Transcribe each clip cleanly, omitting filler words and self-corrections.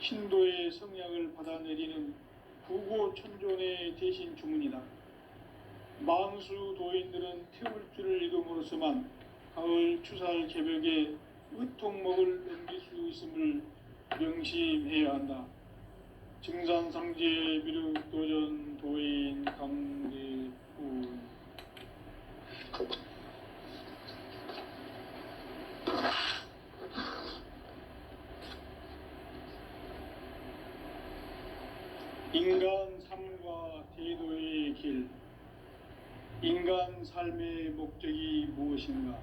신도의 성약을 받아내리는 부고천존의 대신 주문이다. 만수 도인들은 태울 줄을 읽음으로써만 가을 추살 개벽에 의통목을 넘길 수 있음을 명심해야 한다. 증산상제 미륵도전 도인 강대훈. 인간 삶과 대도의 길. 인간 삶의 목적이 무엇인가?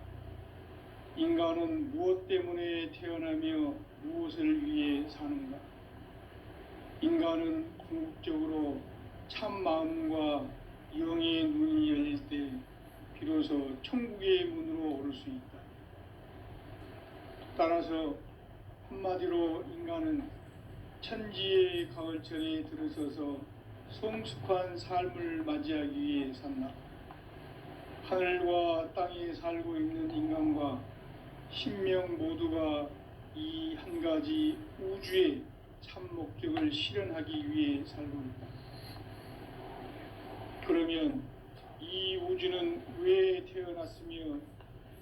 인간은 무엇 때문에 태어나며 무엇을 위해 사는가? 인간은 궁극적으로 참 마음과 영의 눈이 열릴 때 비로소 천국의 문으로 오를 수 있다. 따라서 한마디로 인간은 천지의 가을철에 들어서서 성숙한 삶을 맞이하기 위해 산다. 하늘과 땅에 살고 있는 인간과 신명 모두가 이 한 가지 우주의 참 목적을 실현하기 위해 살고 있다. 그러면 이 우주는 왜 태어났으며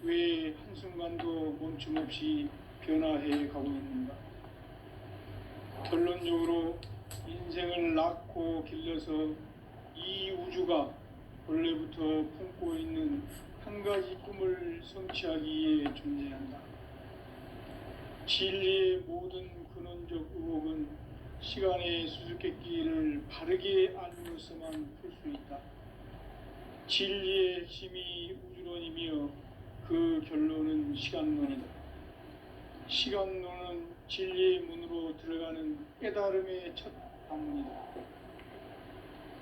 왜 한순간도 멈춤없이 변화해 가고 있는가? 결론적으로 인생을 낳고 길러서 이 우주가 본래부터 품고 있는 한 가지 꿈을 성취하기 위해 존재한다. 진리의 모든 근원적 의혹은 시간의 수수께끼를 바르게 알므로서만 풀 수 있다. 진리의 핵심이 우주론이며 그 결론은 시간론이다. 시간론은 진리의 문으로 들어가는 깨달음의 첫 방문이다.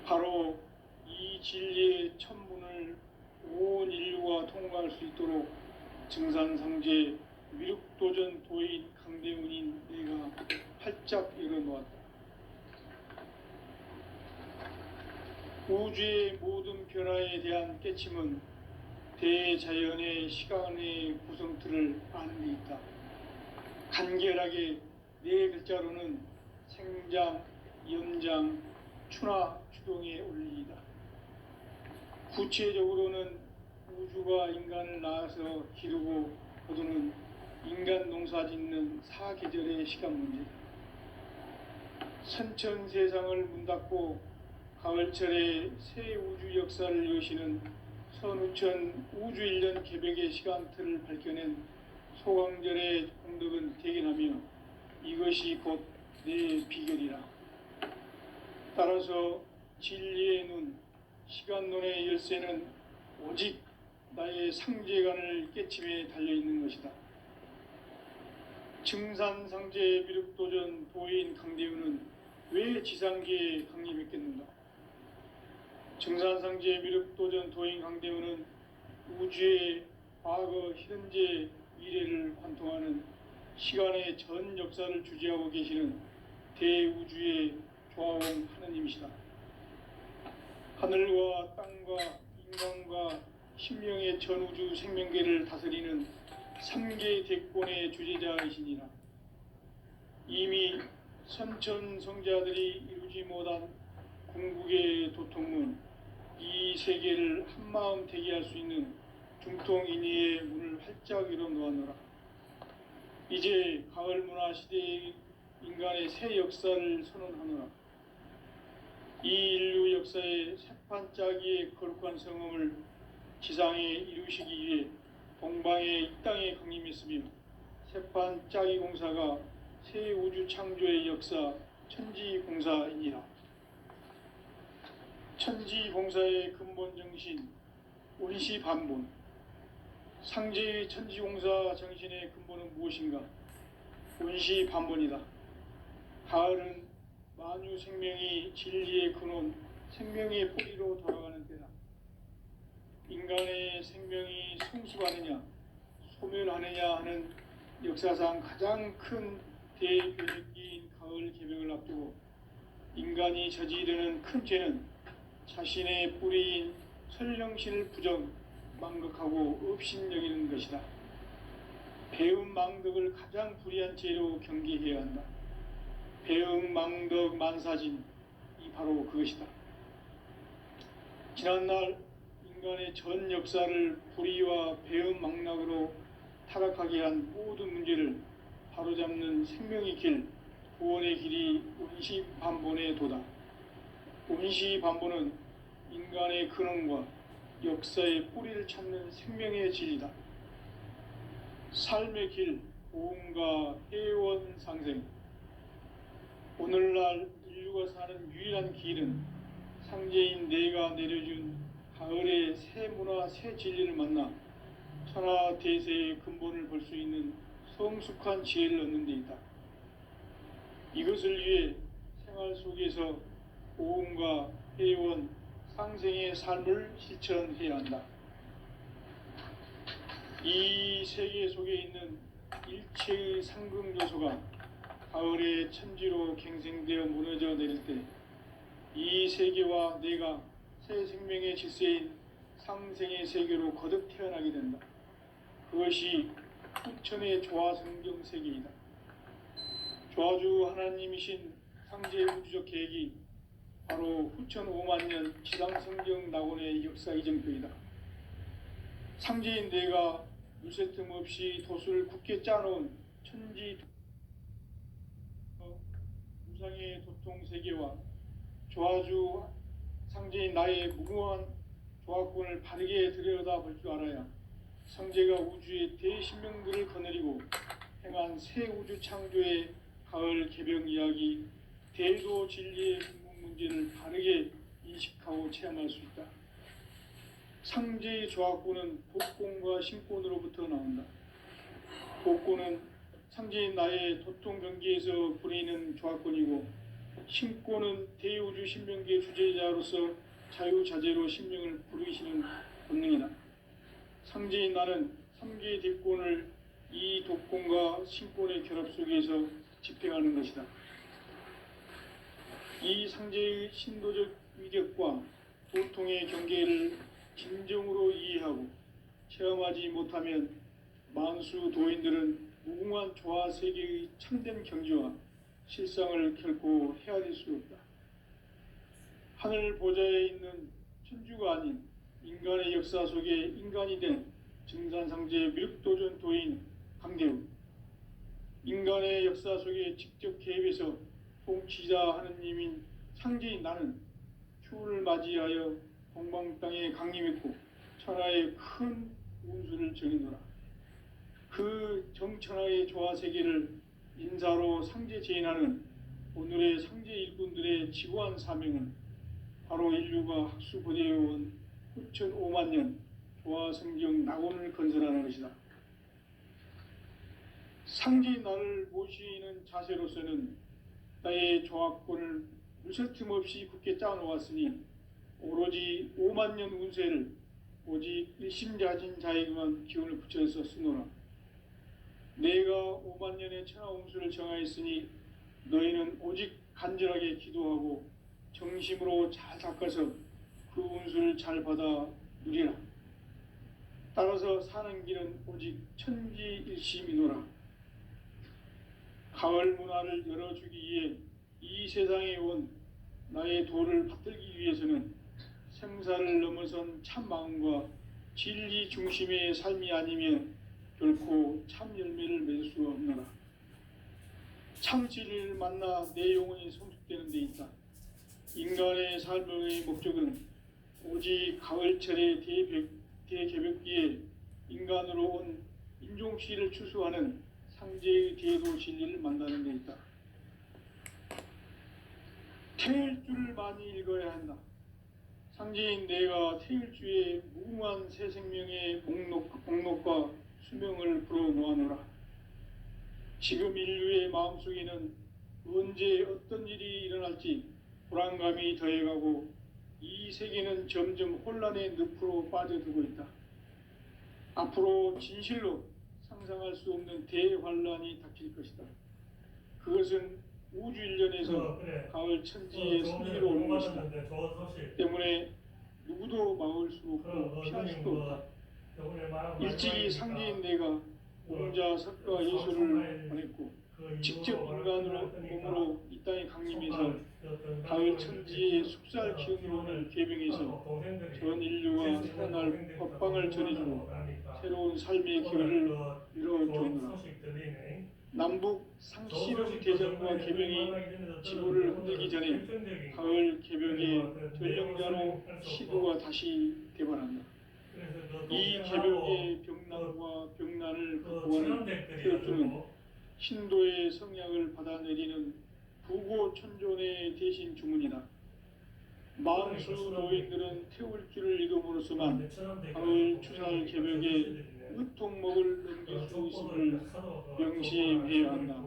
바로 이 진리의 첫 문을 온 인류가 통과할 수 있도록 증산상제 미륵도전 도인 강대훈인 내가 활짝 열어놓았다. 우주의 모든 변화에 대한 깨침은 대자연의 시간의 구성틀을 아는 데 있다. 간결하게 네 글자로는 생장, 연장, 추나 추동의 원리이다. 구체적으로는 우주가 인간을 낳아서 기르고 거두는 인간 농사 짓는 사계절의 시간 문제다. 선천 세상을 문 닫고 가을철에 새 우주 역사를 여시는 선우천 우주 1년 개벽의 시간틀을 밝혀낸 소강절의 공덕은 대견하며 이것이 곧 내 비결이라. 따라서 진리의 눈, 시간론의 열쇠는 오직 나의 상제관을 깨침에 달려있는 것이다. 증산상제 미륵도전 도인 강대훈은 왜 지상계에 강림했겠는가? 증산상제 미륵도전 도인 강대훈은 우주의 과거, 현재, 미래를 관통하는 시간의 전 역사를 주재하고 계시는 대우주의 조화원 하느님이시다. 하늘과 땅과 인간과 신명의 전우주 생명계를 다스리는 3계 대권의 주재자이시니라. 이미 선천성자들이 이루지 못한 궁극의 도통문, 이 세계를 한마음 되게 할 수 있는 중통인의의 문을 활짝 열어놓았노라. 이제 가을 문화 시대의 인간의 새 역사를 선언하노라. 이 인류 역사의 새판짜기의 거룩한 성음을 지상에 이루시기 위해 동방의 이 땅에 강림했으며 새판짜기 공사가 새 우주 창조의 역사 천지공사이니라. 천지공사의 근본 정신 원시반본. 상제의 천지공사 정신의 근본은 무엇인가? 원시반본이다. 가을은 만유 생명이 진리의 근원, 생명의 뿌리로 돌아가는 때다. 인간의 생명이 성숙하느냐, 소멸하느냐 하는 역사상 가장 큰 대변혁기인 가을 개벽을 앞두고 인간이 저지르는 큰 죄는 자신의 뿌리인 설령신을 부정, 망극하고 업신여기는 것이다. 배운 망덕을 가장 불의한 죄로 경계해야 한다. 배응망덕 만사진이 바로 그것이다. 지난날 인간의 전 역사를 불의와 배응망락으로 타락하게 한 모든 문제를 바로잡는 생명의 길, 구원의 길이 운시반본의 도다. 운시반본은 인간의 근원과 역사의 뿌리를 찾는 생명의 진리다. 삶의 길, 보험과 해원 상생. 오늘날 인류가 사는 유일한 길은 상제인 내가 내려준 가을의 새 문화, 새 진리를 만나 천하 대세의 근본을 볼 수 있는 성숙한 지혜를 얻는 데 있다. 이것을 위해 생활 속에서 보험과 해원, 상생의 삶을 실천해야 한다. 이 세계 속에 있는 일체의 상극 요소가 가을의 천지로 갱생되어 무너져 내릴 때 이 세계와 내가 새 생명의 질서인 상생의 세계로 거듭 태어나게 된다. 그것이 후천의 조화성경 세계이다. 조화주 하나님이신 상제 우주적 계획이 바로 후천 5만 년 지상성경 낙원의 역사 이정표이다. 상제인 내가 물새틈 없이 도수를 굳게 짜놓은 천지 무상의 도통 세계와 조화주 상제인 나의 무궁한 조화권을 바르게 들여다볼 줄 알아야 상제가 우주의 대신명들을 거느리고 행한 새 우주 창조의 가을 개병 이야기, 대도 진리의 궁극 문제를 바르게 인식하고 체험할 수 있다. 상제의 조화권은 복권과 신권으로부터 나온다. 복권은 상제인 나의 도통 경계에서 부리는 조화권이고, 신권은 대우주 신명계 주제자로서 자유자재로 신명을 부르시는 본능이다. 상제인 나는 3개의 대권을 이 독권과 신권의 결합 속에서 집행하는 것이다. 이 상제의 신도적 위격과 도통의 경계를 진정으로 이해하고 체험하지 못하면 만수 도인들은 무궁한 조화 세계의 참된 경지와 실상을 결코 헤아릴 수 없다. 하늘 보좌에 있는 천주가 아닌 인간의 역사 속에 인간이 된 증산상제 밀도전 도인 강대우, 인간의 역사 속에 직접 개입해서 통치자 하느님인 상제인 나는 추운을 맞이하여 동방 땅에 강림했고 천하의 큰 운수를 정해노라. 그 정천하의 조화 세계를 인사로 상제 제인하는 오늘의 상제 일꾼들의 지구한 사명은 바로 인류가 학수고대해온 후천 5만 년 조화성경 낙원을 건설하는 것이다. 상제인 나를 모시는 자세로서는 나의 조화권을 물새틈 없이 굳게 짜놓았으니 오로지 5만 년 운세를 오직 일심자진 자에게만 기운을 붙여서 쓰노라. 내가 5만 년의 천하 운수를 정하였으니 너희는 오직 간절하게 기도하고 정심으로 잘 닦아서 그 운수를 잘 받아 누리라. 따라서 사는 길은 오직 천지일심이노라. 가을 문화를 열어주기 위해 이 세상에 온 나의 도를 받들기 위해서는 생사를 넘어선 참 마음과 진리 중심의 삶이 아니면 결코 참 열매를 맺을 수 없노라. 참 진리를 만나 내 영혼이 성숙되는 데 있다. 인간의 삶의 목적은 오직 가을철의 대개벽기에 인간으로 온 인종시를 추수하는 상제의 대도 진리를 만나는 데 있다. 태일주를 많이 읽어야 한다. 상제인 내가 태일주의 무궁한 새 생명의 목록과 수명을 불어놓아노라. 지금 인류의 마음속에는 언제 어떤 일이 일어날지 불안감이 더해가고 이 세계는 점점 혼란의 늪으로 빠져들고 있다. 앞으로 진실로 상상할 수 없는 대환란이 닥칠 것이다. 그것은 우주 일련에서 가을 천지의 승리로 오는 것이다. 때문에 누구도 막을 수 없고 피할 수도 없다. 일찍이 상제인 내가 공자 석가 예수를 보냈고 직접 인간으로 몸으로 이 가을 천지의 숙살 기운으로 오는 계병에서 전 인류가 살아날 법방을 전해주고 새로운 삶의 기회를 열어주느라. 남북 상씨름 대전과 개병이 지구를 흔들기 전에 가을 개병의 전령자로 시도가 다시 대발한다. 이 개병의 병난과 병난을 극복하는 태엽주는 신도의 성약을 받아내리는 부고천존의 대신 주문이다. 만수 노인들은 태울 줄을 이름으로서만 가을 추살 개벽에 으통목을 넘길 수 있음을 명심해야 한다.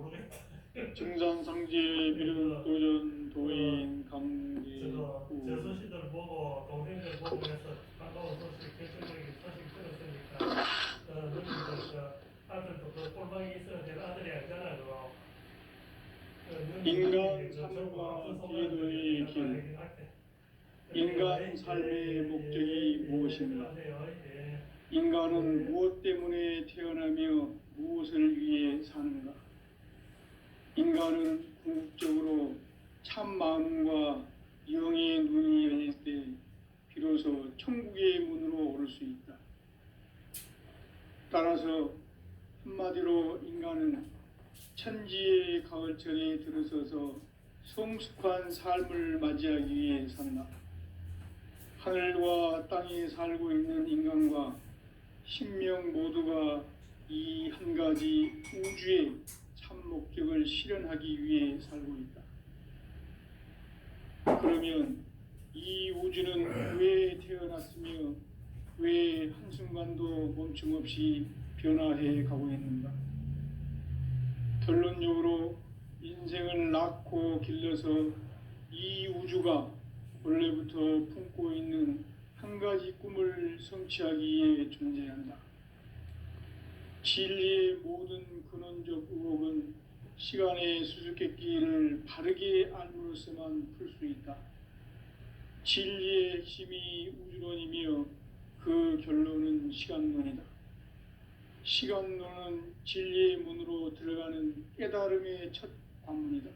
증산상제 비륜도전 도인 강대구. 저수시들 보고 동생들 보고 해서 반가운 소식, 결정적인 소식 들었으니까 누님들 아들도 그 꼴방이 있어야 될 아들이 아니잖아요. 인간 삶과 기도의 길. 인간 삶의 목적이 무엇인가? 인간은 무엇 때문에 태어나며 무엇을 위해 사는가? 인간은 궁극적으로 참 마음과 영의 눈이 열릴 때 비로소 천국의 문으로 오를 수 있다. 따라서 한마디로 인간은 천지의 가을철에 들어서서 성숙한 삶을 맞이하기 위해 산다. 하늘과 땅에 살고 있는 인간과 신명 모두가 이 한 가지 우주의 참 목적을 실현하기 위해 살고 있다. 그러면 이 우주는 왜 태어났으며 왜 한순간도 멈춤없이 변화해 가고 있는가? 결론적으로 인생을 낳고 길러서 이 우주가 원래부터 품고 있는 한 가지 꿈을 성취하기 위해 존재한다. 진리의 모든 근원적 의혹은 시간의 수수께끼를 바르게 알므로서만 풀 수 있다. 진리의 핵심이 우주론이며 그 결론은 시간론이다. 시간론은 진리의 문으로 들어가는 깨달음의 첫 관문이다.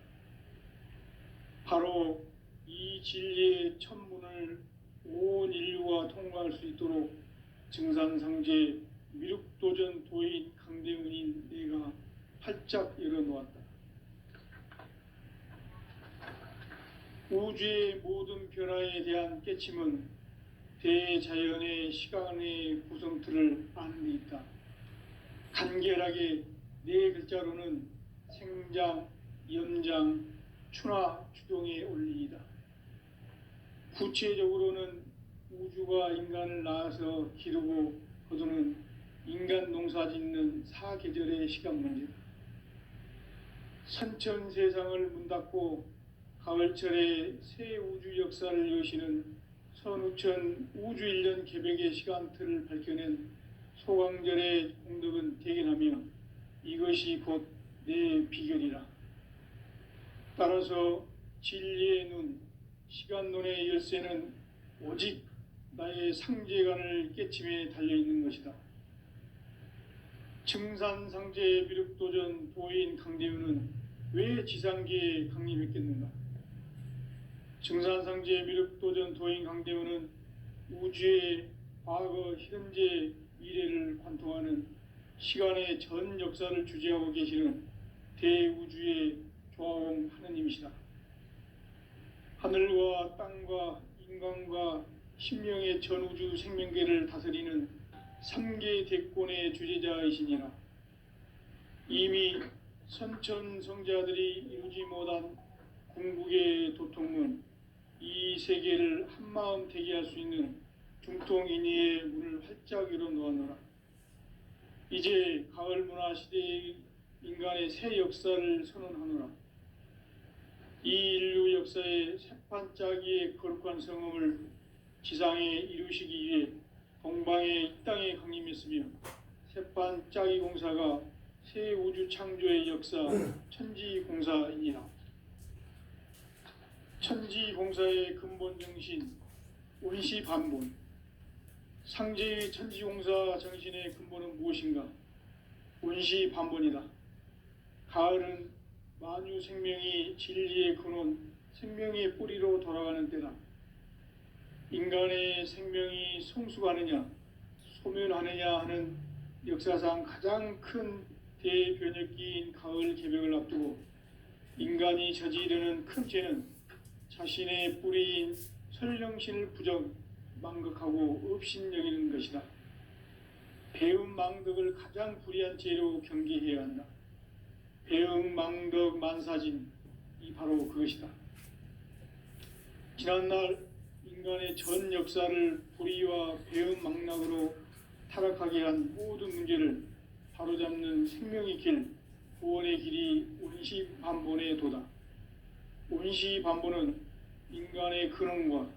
바로 이 진리의 첫 문을 온 인류가 통과할 수 있도록 증산상제 미륵도전 도인 강대훈인 내가 활짝 열어놓았다. 우주의 모든 변화에 대한 깨침은 대자연의 시간의 구성틀을 아는 데 있다. 간결하게 네 글자로는 생장, 염장, 추나 추동의 원리이다. 구체적으로는 우주가 인간을 낳아서 기르고 거두는 인간 농사 짓는 사계절의 시간 문제다. 선천 세상을 문 닫고 가을철에 새 우주 역사를 여시는 선우천 우주 1년 개벽의 시간틀을 밝혀낸 소강절의 공덕은 대견하며 이것이 곧 내 비결이라. 따라서 진리의 눈, 시간론의 열쇠는 오직 나의 상제관을 깨침에 달려있는 것이다. 증산상제 비륵도전 도인 강대훈은 왜 지상계에 강림했겠는가? 증산상제 비륵도전 도인 강대훈은 우주의 과거, 현재, 미래를 관통하는 시간의 전 역사를 주재하고 계시는 대우주의 조화홍 하느님이시다. 하늘과 땅과 인간과 신명의 전우주 생명계를 다스리는 3개 대권의 주재자이시니라. 이미 선천성자들이 이루지 못한 궁극의 도통문, 이 세계를 한마음 되게 할 수 있는 중통인의의 문을 활짝 열어놓아노라. 이제 가을 문화 시대의 인간의 새 역사를 선언하노라. 이 인류 역사의 새판짜기의 거룩한 성음을 지상에 이루시기 위해 동방의 이 땅에 강림했으며 새판짜기 공사가 새 우주 창조의 역사 천지공사이니라. 천지공사의 근본 정신 운시반본. 상제의 천지공사 정신의 근본은 무엇인가? 운시반본이다. 가을은 만유 생명이 진리의 근원 생명의 뿌리로 돌아가는 때다. 인간의 생명이 성숙하느냐 소멸하느냐 하는 역사상 가장 큰 대변혁기인 가을 개벽을 앞두고 인간이 저지르는 큰 죄는 자신의 뿌리인 설령신을 망각하고 업신여기는 것이다. 배은망덕을 가장 불의한 죄로 경계해야 한다. 배은망덕 만사진이 바로 그것이다. 지난날 인간의 전 역사를 불의와 배은망락으로 타락하게 한 모든 문제를 바로잡는 생명의 길, 구원의 길이 운시반본의 도다. 운시반본은 인간의 근원과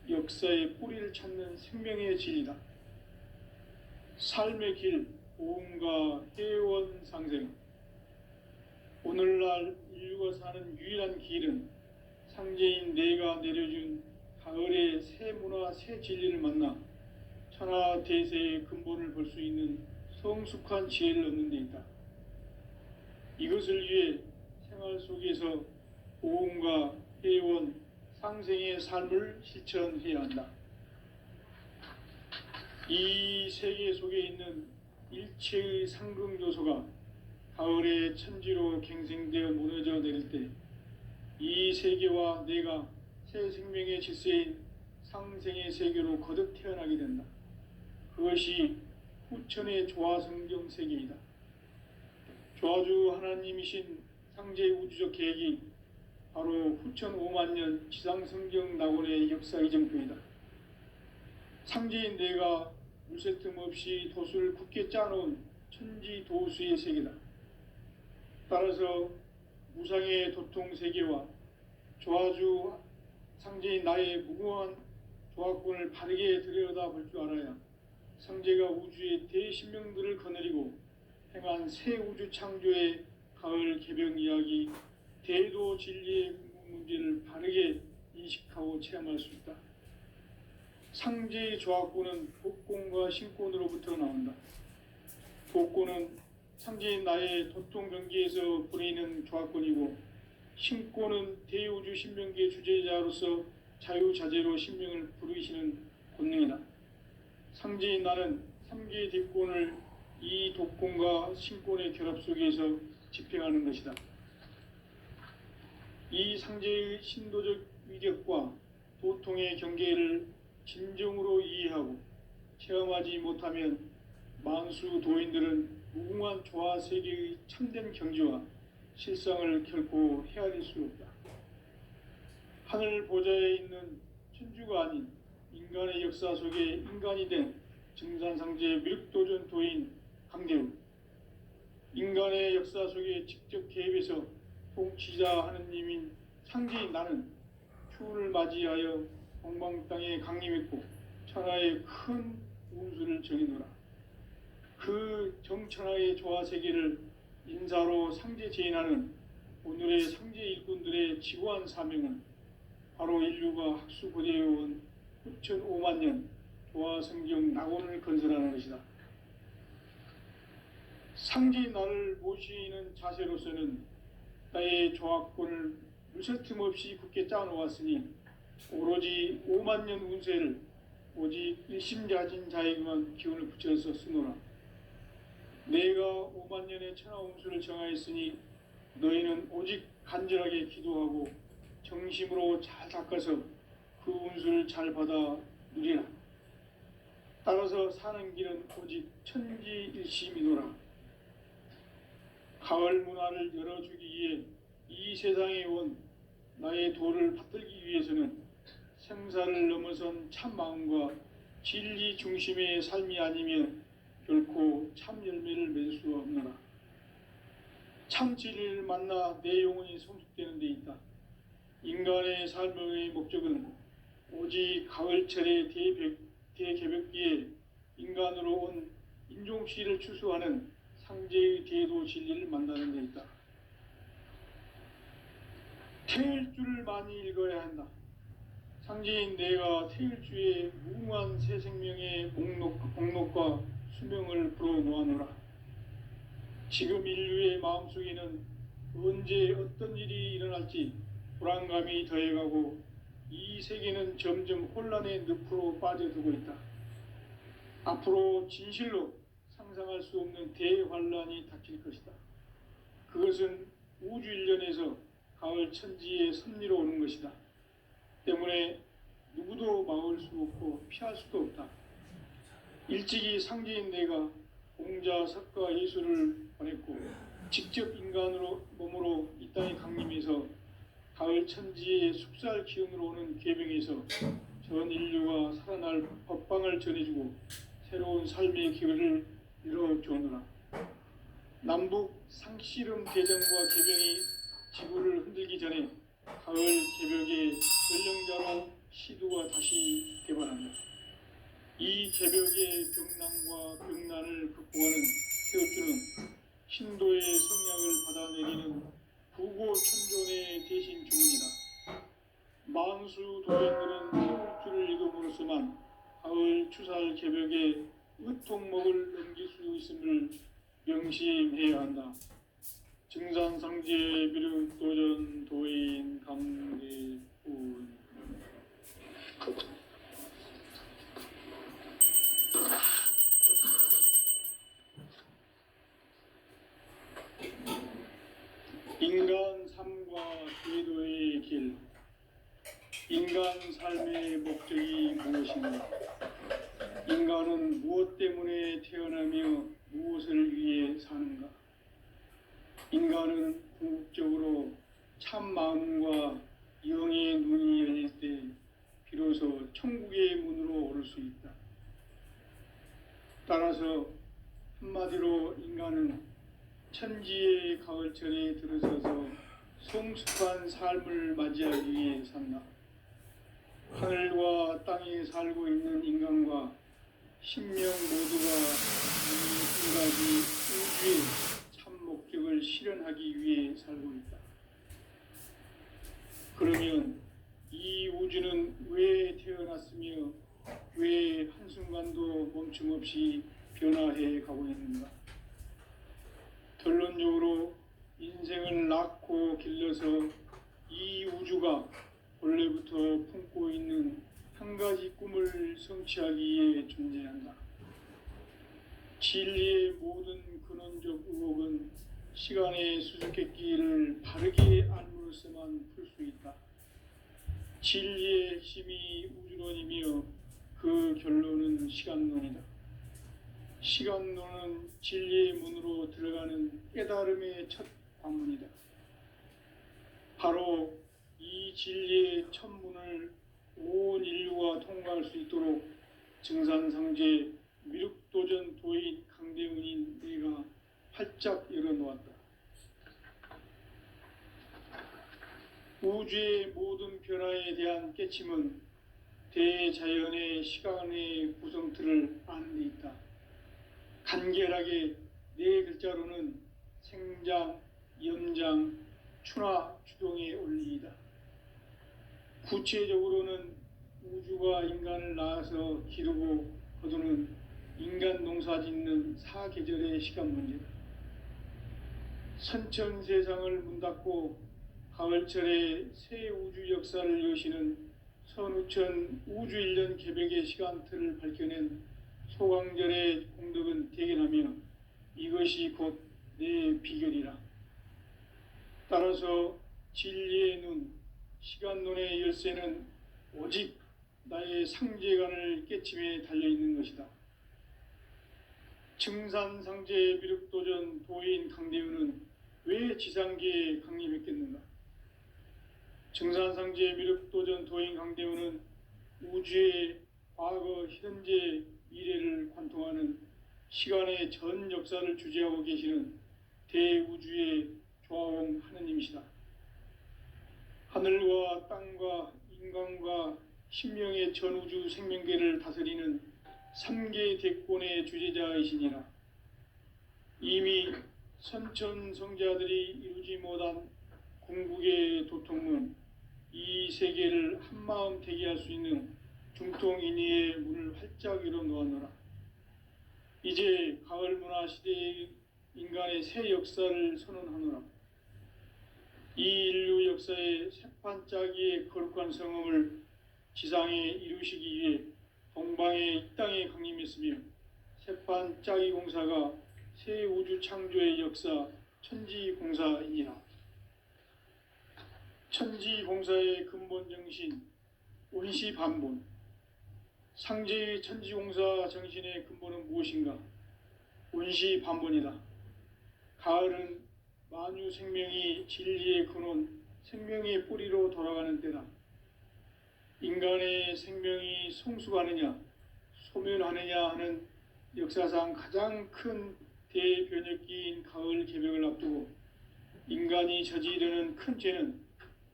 역사의 뿌리를 찾는 생명의 진리다. 삶의 길, 보험과 회원 상생. 오늘날 인류가 사는 유일한 길은 상제인 내가 내려준 가을의 새 문화, 새 진리를 만나 천하 대세의 근본을 볼 수 있는 성숙한 지혜를 얻는 데 있다. 이것을 위해 생활 속에서 보험과 회원, 상생의 삶을 실천해야 한다. 이 세계 속에 있는 일체의 상승조소가 가을의 천지로 갱생되어 무너져 내릴 때 이 세계와 내가 새 생명의 질서인 상생의 세계로 거듭 태어나게 된다. 그것이 후천의 조화성경 세계이다. 조화주 하나님이신 상제 우주적 계획이 바로 후천 5만년 지상성경 낙원의 역사 이정표이다. 상제인 내가 물샐 틈 없이 도수를 굳게 짜놓은 천지 도수의 세계다. 따라서 무상의 도통 세계와 조화주 상제인 나의 무궁한 조화권을 바르게 들여다볼 줄 알아야 상제가 우주의 대신명들을 거느리고 행한 새 우주 창조의 가을 개벽 이야기, 대도 진리의 문제를 바르게 인식하고 체험할 수 있다. 상제의 조화권은 복권과 신권으로부터 나온다. 복권은 상제인 나의 도통 경계에서 보내는 조화권이고, 신권은 대우주 신명기의 주제자로서 자유자재로 신명을 부르시는 권능이다. 상제인 나는 3개의 뒷권을 이 독권과 신권의 결합 속에서 집행하는 것이다. 이 상제의 신도적 위력과 도통의 경계를 진정으로 이해하고 체험하지 못하면 만수 도인들은 무궁한 조화 세계의 참된 경지와 실상을 결코 헤아릴 수 없다. 하늘 보좌에 있는 천주가 아닌 인간의 역사 속에 인간이 된 증산상제 미륵도전 도인 강대우, 인간의 역사 속에 직접 개입해서 통치자 하느님인 상제인 나는 추운을 맞이하여 동방 땅에 강림했고 천하의 큰 운수를 정해노라. 그 정천하의 조화 세계를 인사로 상제 제인하는 오늘의 상제 일꾼들의 지고한 사명은 바로 인류가 학수고대해온 9,5만 년 조화 성경 낙원을 건설하는 것이다. 상제인 나를 모시는 자세로서는 나의 조화권을 물샐 틈 없이 굳게 짜놓았으니 오로지 5만 년 운세를 오직 일심자진 자에게만 기운을 붙여서 쓰노라. 내가 5만 년의 천하 운수를 정하였으니 너희는 오직 간절하게 기도하고 정심으로 잘 닦아서 그 운수를 잘 받아 누리라. 따라서 사는 길은 오직 천지일심이노라. 가을 문화를 열어주기 위해 이 세상에 온 나의 도를 받들기 위해서는 생사를 넘어선 참 마음과 진리 중심의 삶이 아니면 결코 참 열매를 맺을 수 없노라. 참 진리를 만나 내 영혼이 성숙되는 데 있다. 인간의 삶의 목적은 오직 가을철의 대개벽기에 인간으로 온 인종시를 추수하는 상제의 대도 진리를 만나는 데 있다. 태일주를 많이 읽어야 한다. 상제인 내가 태일주의 무궁한 새 생명의 목록과 수명을 불어놓아노라. 지금 인류의 마음속에는 언제 어떤 일이 일어날지 불안감이 더해가고 이 세계는 점점 혼란의 늪으로 빠져들고 있다. 앞으로 진실로 상상할 수 없는 대환란이 닥칠 것이다. 그것은 우주 일련에서 가을 천지의 섭리로 오는 것이다. 때문에 누구도 막을 수 없고 피할 수도 없다. 일찍이 상제인 내가 공자, 석가, 예수를 보냈고 직접 인간으로 몸으로 이 땅에 강림해서 가을 천지의 숙살 기운으로 오는 계명에서 전 인류가 살아날 법방을 전해주고 새로운 삶의 기회를 열어주느라. 남북 상씨름 대전과 개병이 지구를 흔들기 전에 가을 개벽의 전령자로 시두가 다시 개발한다. 이 개벽의 병난과 병난을 극복하는 태어주는 신도의 성약을 받아내리는 구고천존의 대신 주문이다. 만수 도인들은 태울주를 읽음으로써만 가을 추살 개벽의 으통목을 넘길 수 있음을 명심해야 한다. 증산상제 비륵도전 도인 강대훈. 인간 삶과 궤도의 길. 인간 삶의 목적이 무엇인가? 인간은 무엇 때문에 태어나며 무엇을 위해 사는가? 인간은 궁극적으로 참 마음과 영의 눈이 열릴 때 비로소 천국의 문으로 오를 수 있다. 따라서 한마디로 인간은 천지의 가을철에 들어서서 성숙한 삶을 맞이하기 위해 산다. 하늘과 땅에 살고 있는 인간과 신명 모두가 이 두 가지 우주의 참 목적을 실현하기 위해 살고 있다. 그러면 이 우주는 왜 태어났으며 왜 한순간도 멈춤 없이 변화해 가고 있는가? 결론적으로 인생을 낳고 길러서 이 우주가 원래부터 품고 있는 한 가지 꿈을 성취하기 위해 존재한다. 진리의 모든 근원적 의혹은 시간의 수수께끼를 바르게 알므로서만 풀 수 있다. 진리의 핵심이 우주론이며 그 결론은 시간론이다. 시간론은 진리의 문으로 들어가는 깨달음의 첫 관문이다. 바로 이 진리의 첫 문을 온 인류가 통과할 수 있도록 증산상제 미륵도전 도인 강대훈인 내가 활짝 열어놓았다. 우주의 모든 변화에 대한 깨침은 대자연의 시간의 구성틀을 아는 데 있다. 간결하게 네 글자로는 생장, 염장, 추나 추동의 원리이다. 구체적으로는 우주가 인간을 낳아서 기르고 거두는 인간 농사 짓는 사계절의 시간 문제다. 선천 세상을 문 닫고 가을철에 새 우주 역사를 여시는 선우천 우주 일년 개벽의 시간틀을 밝혀낸 소강절의 공덕은 대견하며 이것이 곧 내 비결이라. 따라서 진리의 눈, 시간론의 열쇠는 오직 나의 상제관을 깨침에 달려있는 것이다. 증산상제 미륵도전 도인 강대훈은 왜 지상계에 강림했겠는가? 증산상제 미륵도전 도인 강대훈은 우주의 과거, 현재, 미래를 관통하는 시간의 전 역사를 주재하고 계시는 대우주의 조화홍 하느님이시다. 하늘과 땅과 인간과 신명의 전우주 생명계를 다스리는 3개 대권의 주제자이시니라. 이미 선천성자들이 이루지 못한 궁극의 도통문, 이 세계를 한마음 되게 할 수 있는 중통인의의 문을 활짝 열어놓았노라. 이제 가을 문화 시대의 인간의 새 역사를 선언하노라. 이 인류 역사의 새판짜기의 거룩한 성음을 지상에 이루시기 위해 동방의 이 땅에 강림했으며 새판짜기 공사가 새 우주 창조의 역사 천지공사이니라. 천지공사의 근본 정신 원시반본. 상제의 천지공사 정신의 근본은 무엇인가? 원시반본이다. 가을은 만유 생명이 진리의 근원, 생명의 뿌리로 돌아가는 때다. 인간의 생명이 성숙하느냐, 소멸하느냐 하는 역사상 가장 큰 대변혁기인 가을 개벽을 앞두고 인간이 저지르는 큰 죄는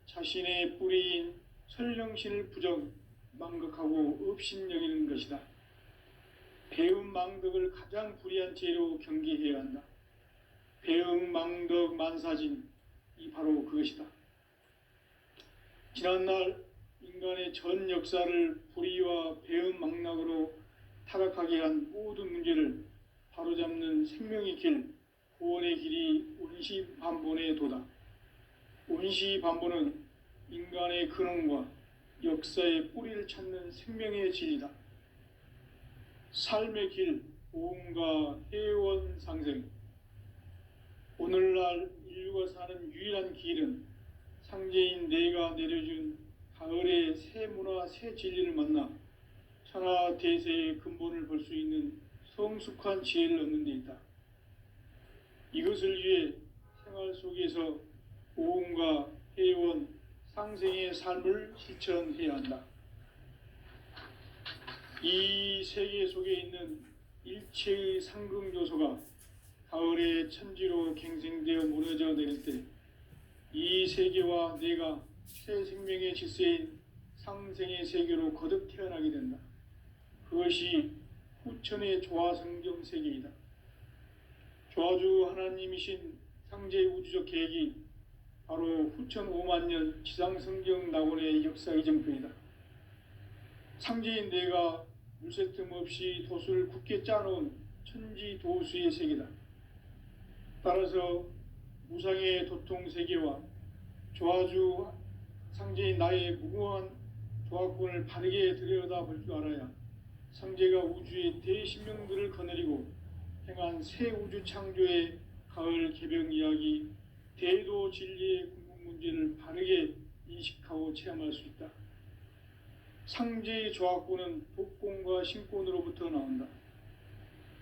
자신의 뿌리인 설령신을 부정, 망극하고 업신여기는 것이다. 배음 망덕을 가장 불의한 죄로 경계해야 한다. 배음 망덕 만사진, 이 바로 그것이다. 지난날 인간의 전 역사를 불의와 배음 망락으로 타락하게 한 모든 문제를 바로잡는 생명의 길, 구원의 길이 원시반본의 도다. 원시반본은 인간의 근원과 역사의 뿌리를 찾는 생명의 진리다. 삶의 길, 보험과 해원 상생. 오늘날 인류가 사는 유일한 길은 상제인 내가 내려준 가을의 새 문화, 새 진리를 만나 천하 대세의 근본을 볼 수 있는 성숙한 지혜를 얻는 데 있다. 이것을 위해 생활 속에서 보험과 해원, 상생의 삶을 실천해야 한다. 이 세계 속에 있는 일체의 상극 요소가 가을의 천지로 갱생되어 무너져 내릴 때 이 세계와 내가 새 생명의 질서인 상생의 세계로 거듭 태어나게 된다. 그것이 후천의 조화성경 세계이다. 조화주 하나님이신 상제의 우주적 계획이 바로 후천 5만 년 지상성경 낙원의 역사 이정표이다. 상제인 내가 물새 틈 없이 도수를 굳게 짜놓은 천지 도수의 세계다. 따라서 무상의 도통 세계와 조화주 상제인 나의 무궁한 조화권을 바르게 들여다볼 줄 알아야 상제가 우주의 대신명들을 거느리고 행한 새 우주 창조의 가을 개벽 이야기, 대도 진리의 궁극 문제를 바르게 인식하고 체험할 수 있다. 상제의 조화권은 독권과 신권으로부터 나온다.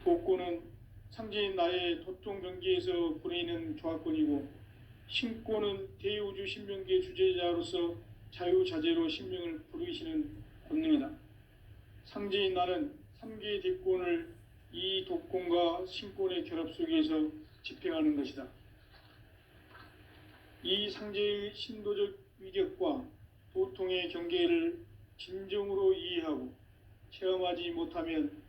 독권은 상제인 나의 도통 경계에서 보내는 조화권이고, 신권은 대우주 신명계 주제자로서 자유자재로 신명을 부르시는 권능이다. 상제인 나는 3개의 대권을 이 독권과 신권의 결합 속에서 집행하는 것이다. 이 상제의 신도적 위격과 도통의 경계를 진정으로 이해하고 체험하지 못하면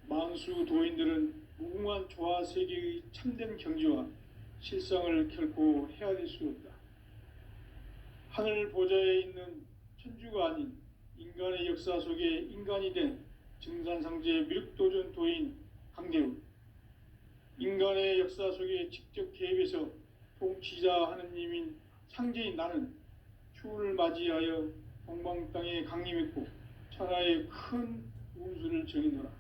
만수 도인들은 무궁한 조화 세계의 참된 경지와 실상을 결코 헤아릴 수 없다. 하늘 보좌에 있는 천주가 아닌 인간의 역사 속에 인간이 된 증산상제의 미륵도전 도인 강대우, 인간의 역사 속에 직접 개입해서 통치자 하느님인 상제인 나는 추운을 맞이하여 동방 땅에 강림했고 천하의 큰 운수를 정의노라.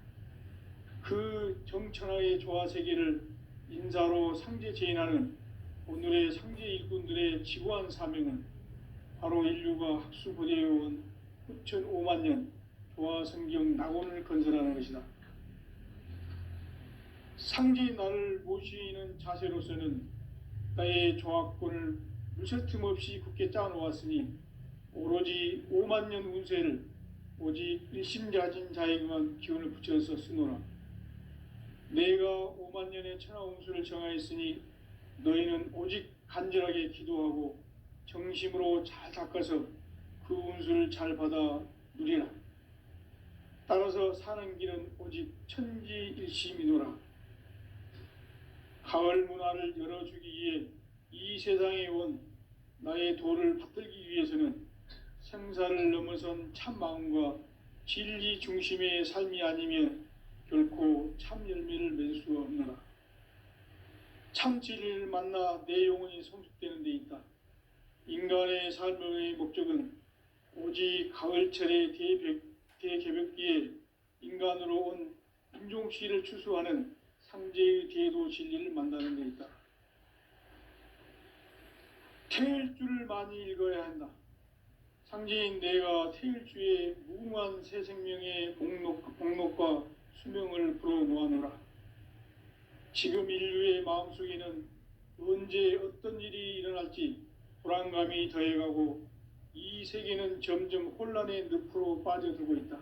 그 정천하의 조화 세계를 인사로 상제 제인하는 오늘의 상제 일꾼들의 지구한 사명은 바로 인류가 학수고대해온 후천 5만 년 조화 성경 낙원을 건설하는 것이다. 상제인 나를 모시는 자세로서는 나의 조화권을 물새 틈 없이 굳게 짜놓았으니 오로지 5만 년 운세를 오직 일심자진 자에게만 기운을 붙여서 쓰노라. 내가 5만 년의 천하 운수를 정하였으니 너희는 오직 간절하게 기도하고 정심으로 잘 닦아서 그 운수를 잘 받아 누리라. 따라서 사는 길은 오직 천지일심이노라. 가을 문화를 열어주기 위해 이 세상에 온 나의 도를 받들기 위해서는 생사를 넘어선 참 마음과 진리 중심의 삶이 아니면 결코 참 열매를 맺을 수 없노라. 참 진리를 만나 내 영혼이 성숙되는 데 있다. 인간 인간의 삶의 목적은 오직 가을철의 대개벽기에 인간으로 온 인종시를 추수하는 상제의 대도 진리를 만나는 데 있다. 태일주를 많이 읽어야 한다. 상제인 내가 태일주의 무궁한 새 생명의 목록과 수명을 불어모아노라. 지금 인류의 마음속에는 언제 어떤 일이 일어날지 불안감이 더해가고 이 세계는 점점 혼란의 늪으로 빠져들고 있다.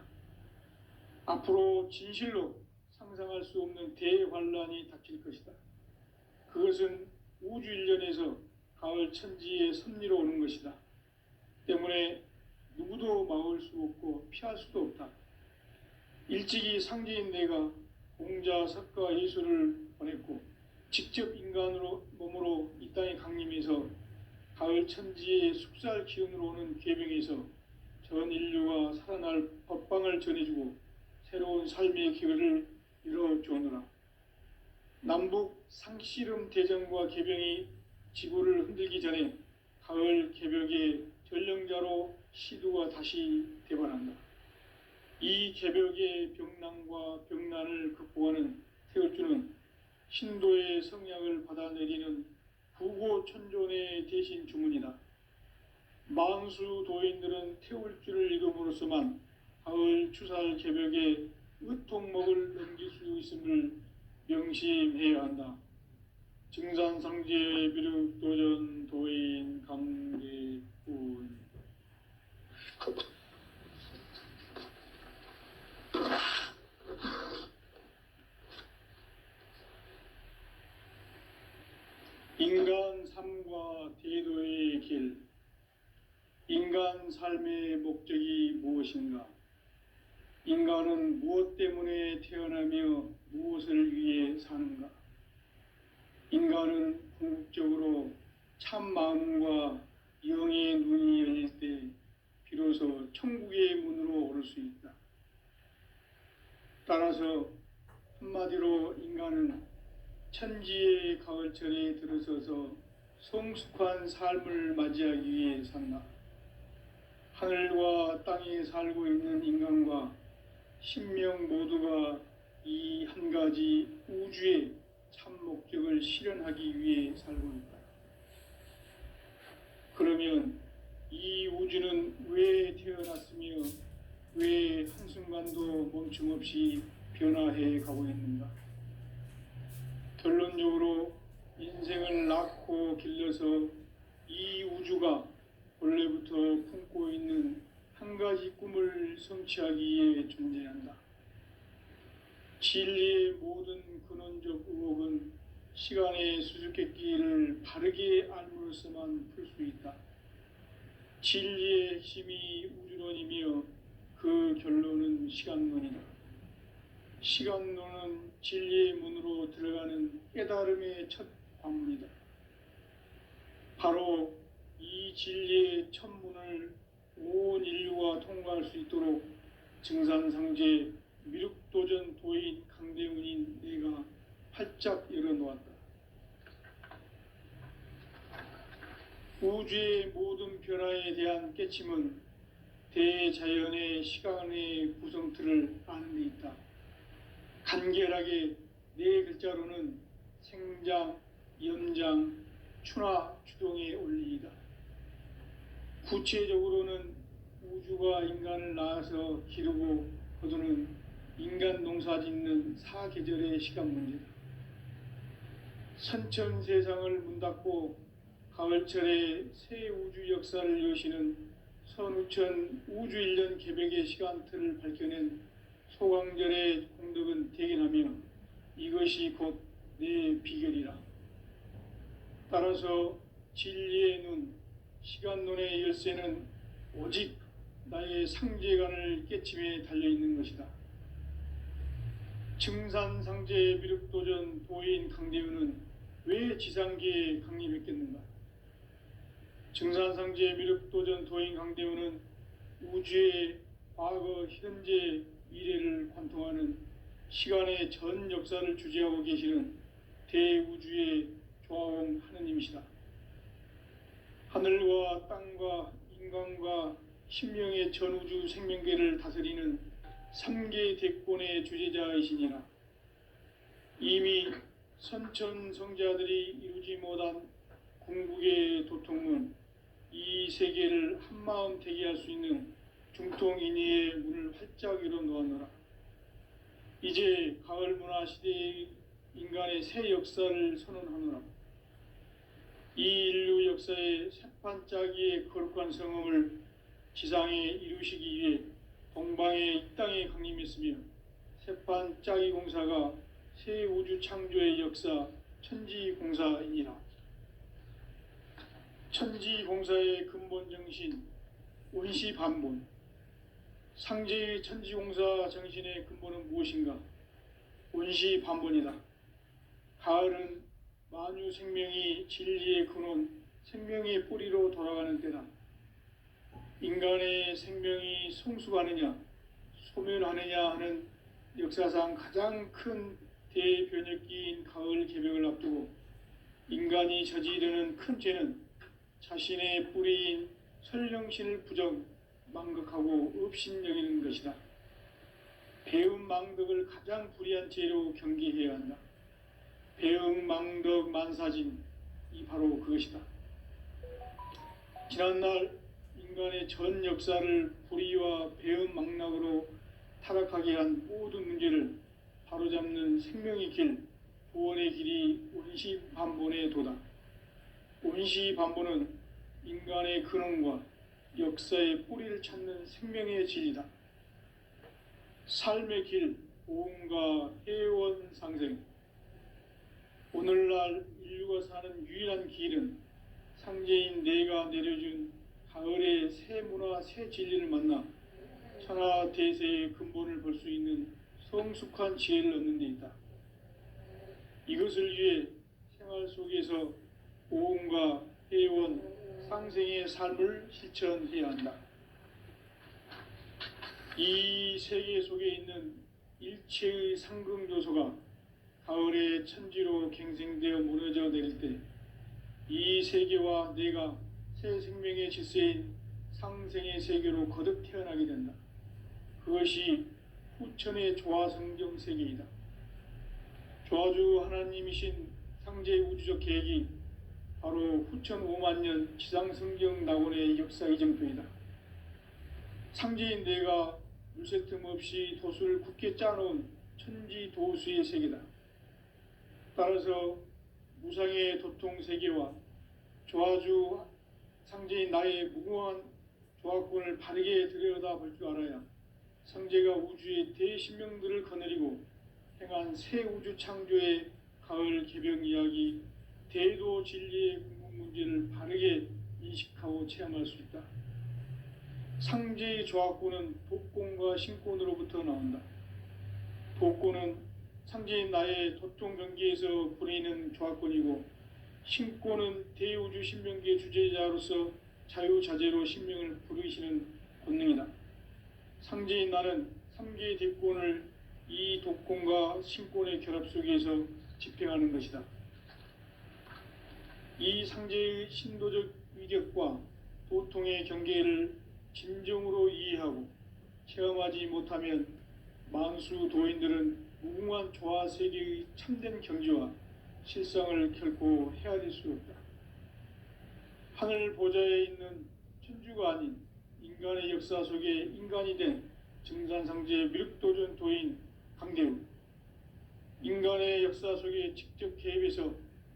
앞으로 진실로 상상할 수 없는 대환란이 닥칠 것이다. 그것은 우주 일련에서 가을 천지의 섭리로 오는 것이다. 때문에 누구도 막을 수 없고 피할 수도 없다. 일찍이 상제인 내가 공자, 석가, 예수를 보냈고 직접 인간으로 몸으로 이 땅에 강림해서 가을 천지의 숙살 기운으로 오는 계명에서 전 인류가 살아날 법방을 전해주고 새로운 삶의 기회를 이뤄주오노라. 남북 상씨름 대전과 개병이 지구를 흔들기 전에 가을 개벽의 전령자로 시두가 다시 대반한다. 이 개벽의 병난과 병난을 극복하는 태울주는 신도의 성약을 받아내리는 구고천존의 대신 주문이다. 만수 도인들은 태울주를 읽음으로써만 가을 추살 개벽의 의통목을 넘길 수 있음을 명심해야 한다. 증산상제 비륵도전 도인 강계군. 인간 삶과 대도의 길. 인간 삶의 목적이 무엇인가? 인간은 무엇 때문에 태어나며 무엇을 위해 사는가? 인간은 궁극적으로 참 마음과 영의 눈이 열릴 때 비로소 천국의 문으로 오를 수 있다. 따라서 한마디로 인간은 천지의 가을철에 들어서서 성숙한 삶을 맞이하기 위해 산다. 하늘과 땅에 살고 있는 인간과 신명 모두가 이 한 가지 우주의 참 목적을 실현하기 위해 살고 있다. 그러면 이 우주는 왜 태어났으며 왜 한순간도 멈춤없이 변화해 가고 있는가? 결론적으로 인생을 낳고 길러서 이 우주가 원래부터 품고 있는 한 가지 꿈을 성취하기 위해 존재한다. 진리의 모든 근원적 의혹은 시간의 수수께끼를 바르게 알므로써만 풀 수 있다. 진리의 핵심이 우주론이며 그 결론은 시간론이다. 시간론은 진리의 문으로 들어가는 깨달음의 첫 관문이다. 바로 이 진리의 첫 문을 온 인류가 통과할 수 있도록 증산상제 미륵도전 도인 강대훈인 내가 활짝 열어놓았다. 우주의 모든 변화에 대한 깨침은 대자연의 시간의 구성틀을 아는 데 있다. 간결하게 네 글자로는 생장, 연장, 추나 추동의 원리이다. 구체적으로는 우주가 인간을 낳아서 기르고 거두는 인간 농사 짓는 사계절의 시간 문제다. 선천 세상을 문닫고 가을철에 새 우주 역사를 여시는 선우천 우주 일년 개벽의 시간틀을 밝혀낸 소강절의 공덕은 대견하며 이것이 곧 내 비결이라. 따라서 진리의 눈, 시간론의 열쇠는 오직 나의 상제관을 깨침에 달려있는 것이다. 증산상제 미륵도전 도인 강대훈은 왜 지상계에 강림했겠는가? 증산상제 미륵도전 도인 강대훈은 우주의 과거, 현재, 미래를 관통하는 시간의 전 역사를 주재하고 계시는 대우주의 조화원 하느님이시다. 하늘과 땅과 인간과 신명의 전우주 생명계를 다스리는 삼계 대권의 주제자이시니라. 이미 선천성자들이 이루지 못한 궁극의 도통은 이 세계를 한마음 되게 할 수 있는 중통인의의 문을 활짝 열어 놓았노라. 이제 가을 문화 시대의 인간의 새 역사를 선언하노라. 이 인류 역사의 새판짜기의 거룩한 성음을 지상에 이루시기 위해 동방의 이 땅에 강림했으며 새판짜기 공사가 새 우주 창조의 역사 천지공사이니라. 천지공사의 근본 정신 원시반본. 상제의 천지공사 정신의 근본은 무엇인가? 원시반본이다. 가을은 만유 생명이 진리의 근원, 생명의 뿌리로 돌아가는 때다. 인간의 생명이 성숙하느냐, 소멸하느냐 하는 역사상 가장 큰 대변혁기인 가을 개벽을 앞두고 인간이 저지르는 큰 죄는 자신의 뿌리인 설령신을 부정, 망극하고 업신여기는 것이다. 배음 망덕을 가장 불의한 죄로 경계해야 한다. 배음 망덕 만사진, 이 바로 그것이다. 지난날 인간의 전 역사를 불의와 배음 망락으로 타락하게 한 모든 문제를 바로잡는 생명의 길, 구원의 길이 원시반본의 도다. 원시반본은 인간의 근원과 역사의 뿌리를 찾는 생명의 진리다. 삶의 길, 보험과 해원 상생. 오늘날 인류가 사는 유일한 길은 상제인 내가 내려준 가을의 새 문화, 새 진리를 만나 천하 대세의 근본을 볼 수 있는 성숙한 지혜를 얻는 데 있다. 이것을 위해 생활 속에서 보험과 해원, 상생의 삶을 실천해야 한다. 이 세계 속에 있는 일체의 상극 요소가 가을의 천지로 갱생되어 무너져 내릴 때 이 세계와 내가 새 생명의 질서인 상생의 세계로 거듭 태어나게 된다. 그것이 후천의 조화성경 세계이다. 조화주 하나님이신 상제 우주적 계획이 바로 후천 5만 년 지상성경 낙원의 역사 이정표이다. 상제인 내가 물새 틈 없이 도수를 굳게 짜놓은 천지 도수의 세계다. 따라서 무상의 도통 세계와 조화주 상제인 나의 무궁한 조화권을 바르게 들여다볼 줄 알아야 상제가 우주의 대신명들을 거느리고 행한 새 우주 창조의 가을 개벽 이야기, 대도 진리의 궁극 문제를 바르게 인식하고 체험할 수 있다. 상제의 조화권은 독권과 신권으로부터 나온다. 독권은 상제인 나의 도통 경계에서 부리는 조화권이고, 신권은 대우주 신명계 주제자로서 자유자재로 신명을 부르시는 권능이다. 상제인 나는 3개의 대권을 이 독권과 신권의 결합 속에서 집행하는 것이다. 이 상제의 신도적 위력과 도통의 경계를 진정으로 이해하고 체험하지 못하면 만수 도인들은 무궁한 조화 세계의 참된 경지와 실상을 결코 헤아릴 수 없다. 하늘 보좌에 있는 천주가 아닌 인간의 역사 속에 인간이 된 증산상제 미륵도전 도인 강대우, 인간의 역사 속에 직접 개입해서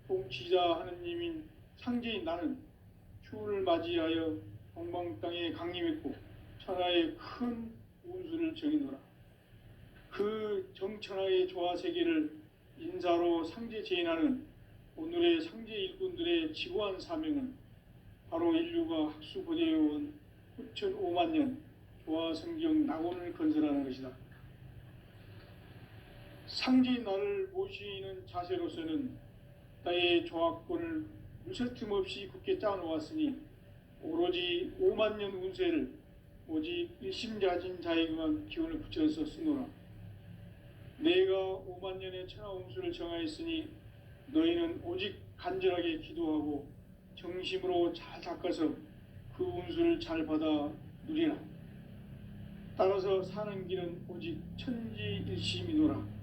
통치자 하느님인 상제인 나는 추운을 맞이하여 동방 땅에 강림했고 천하의 큰 운수를 정해놓으라. 그 정천하의 조화 세계를 인사로 상제 제인하는 오늘의 상제 일꾼들의 지고한 사명은 바로 인류가 학수고대해온 후천 5만 년 조화 성경 낙원을 건설하는 것이다. 상제인 나를 모시는 자세로서는 나의 조화권을 무쇠 틈 없이 굳게 짜놓았으니 오로지 5만 년 운세를 오직 일심자진 자에게만 기운을 붙여서 쓰노라. 내가 5만 년의 천하 운수를 정하였으니 너희는 오직 간절하게 기도하고 정심으로 잘 닦아서 그 운수를 잘 받아 누리라. 따라서 사는 길은 오직 천지일심이노라.